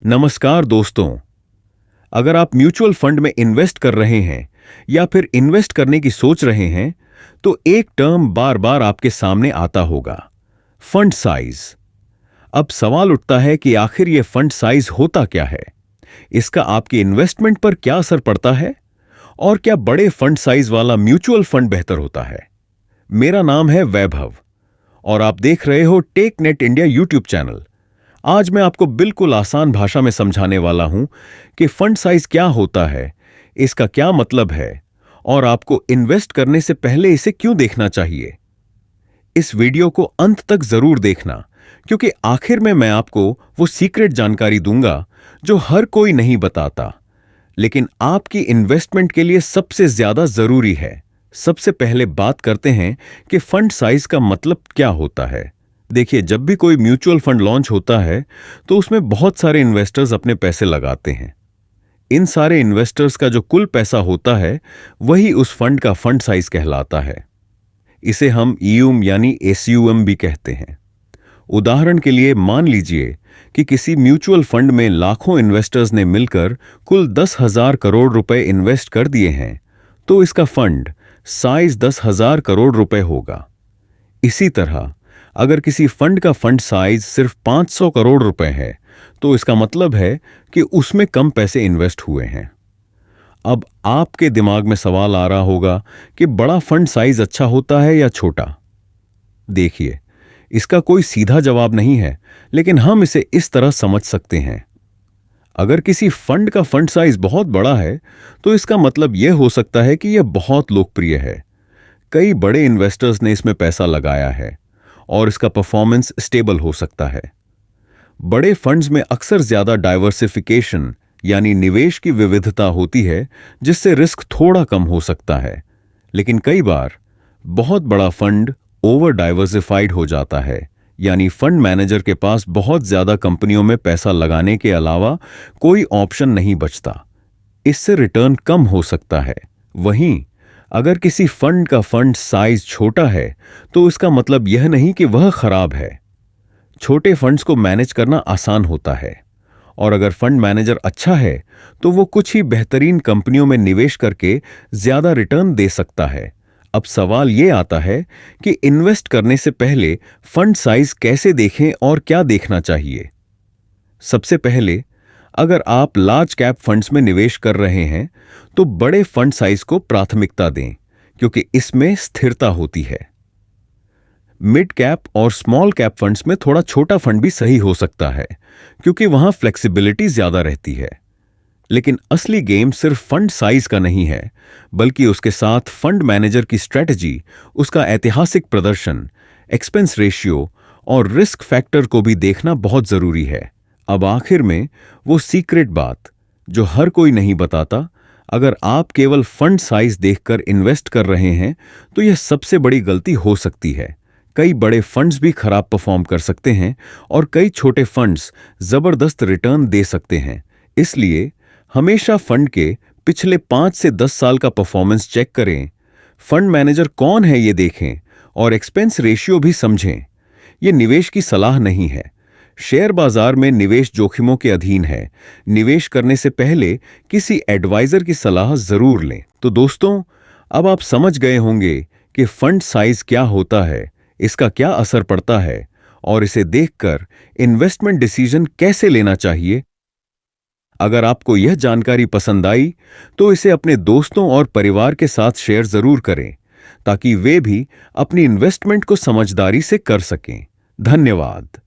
नमस्कार दोस्तों। अगर आप म्यूचुअल फंड में इन्वेस्ट कर रहे हैं या फिर इन्वेस्ट करने की सोच रहे हैं, तो एक टर्म बार बार आपके सामने आता होगा, फंड साइज। अब सवाल उठता है कि आखिर यह फंड साइज होता क्या है, इसका आपकी इन्वेस्टमेंट पर क्या असर पड़ता है और क्या बड़े फंड साइज वाला म्यूचुअल फंड बेहतर होता है। मेरा नाम है वैभव और आप देख रहे हो tech net India YouTube channel. आज मैं आपको बिल्कुल आसान भाषा में समझाने वाला हूं कि फंड साइज क्या होता है, इसका क्या मतलब है और आपको इन्वेस्ट करने से पहले इसे क्यों देखना चाहिए। इस वीडियो को अंत तक जरूर देखना, क्योंकि आखिर में मैं आपको वो सीक्रेट जानकारी दूंगा जो हर कोई नहीं बताता, लेकिन आपकी इन्वेस्टमेंट के लिए सबसे ज्यादा जरूरी है। सबसे पहले बात करते हैं कि फंड साइज का मतलब क्या होता है। देखिए, जब भी कोई म्यूचुअल फंड लॉन्च होता है तो उसमें बहुत सारे इन्वेस्टर्स अपने पैसे लगाते हैं। इन सारे इन्वेस्टर्स का जो कुल पैसा होता है वही उस फंड का फंड साइज कहलाता है। इसे हम ईयूम यानी एसयूएम भी कहते हैं। उदाहरण के लिए मान लीजिए कि किसी म्यूचुअल फंड में लाखों इन्वेस्टर्स ने मिलकर कुल 10,000 करोड़ रुपए इन्वेस्ट कर दिए हैं, तो इसका फंड साइज 10,000 करोड़ रुपए होगा। इसी तरह अगर किसी फंड का फंड साइज सिर्फ 500 करोड़ रुपए है, तो इसका मतलब है कि उसमें कम पैसे इन्वेस्ट हुए हैं। अब आपके दिमाग में सवाल आ रहा होगा कि बड़ा फंड साइज अच्छा होता है या छोटा। देखिए, इसका कोई सीधा जवाब नहीं है, लेकिन हम इसे इस तरह समझ सकते हैं। अगर किसी फंड का फंड साइज बहुत बड़ा है, तो इसका मतलब यह हो सकता है कि यह बहुत लोकप्रिय है। कई बड़े इन्वेस्टर्स ने इसमें पैसा लगाया है और इसका परफॉर्मेंस स्टेबल हो सकता है। बड़े फंड्स में अक्सर ज्यादा डाइवर्सिफिकेशन यानी निवेश की विविधता होती है, जिससे रिस्क थोड़ा कम हो सकता है। लेकिन कई बार बहुत बड़ा फंड ओवर डाइवर्सिफाइड हो जाता है, यानी फंड मैनेजर के पास बहुत ज्यादा कंपनियों में पैसा लगाने के अलावा कोई ऑप्शन नहीं बचता। इससे रिटर्न कम हो सकता है। वहीं अगर किसी फंड का फंड साइज छोटा है, तो इसका मतलब यह नहीं कि वह खराब है। छोटे फंड्स को मैनेज करना आसान होता है और अगर फंड मैनेजर अच्छा है, तो वो कुछ ही बेहतरीन कंपनियों में निवेश करके ज्यादा रिटर्न दे सकता है। अब सवाल ये आता है कि इन्वेस्ट करने से पहले फंड साइज कैसे देखें और क्या देखना चाहिए। सबसे पहले, अगर आप लार्ज कैप फंड्स में निवेश कर रहे हैं, तो बड़े फंड साइज को प्राथमिकता दें, क्योंकि इसमें स्थिरता होती है। मिड कैप और स्मॉल कैप फंड्स में थोड़ा छोटा फंड भी सही हो सकता है, क्योंकि वहां फ्लेक्सिबिलिटी ज्यादा रहती है। लेकिन असली गेम सिर्फ फंड साइज का नहीं है, बल्कि उसके साथ फंड मैनेजर की स्ट्रेटजी, उसका ऐतिहासिक प्रदर्शन, एक्सपेंस रेशियो और रिस्क फैक्टर को भी देखना बहुत जरूरी है। अब आखिर में वो सीक्रेट बात जो हर कोई नहीं बताता, अगर आप केवल फंड साइज देखकर इन्वेस्ट कर रहे हैं, तो यह सबसे बड़ी गलती हो सकती है। कई बड़े फंड्स भी खराब परफॉर्म कर सकते हैं और कई छोटे फंड्स जबरदस्त रिटर्न दे सकते हैं। इसलिए हमेशा फंड के पिछले 5 से 10 साल का परफॉर्मेंस चेक करें, फंड मैनेजर कौन है ये देखें और एक्सपेंस रेशियो भी समझें। ये निवेश की सलाह नहीं है। शेयर बाजार में निवेश जोखिमों के अधीन है। निवेश करने से पहले किसी एडवाइजर की सलाह जरूर लें। तो दोस्तों, अब आप समझ गए होंगे कि फंड साइज क्या होता है, इसका क्या असर पड़ता है और इसे देखकर इन्वेस्टमेंट डिसीजन कैसे लेना चाहिए। अगर आपको यह जानकारी पसंद आई, तो इसे अपने दोस्तों और परिवार के साथ शेयर जरूर करें, ताकि वे भी अपनी इन्वेस्टमेंट को समझदारी से कर सकें। धन्यवाद।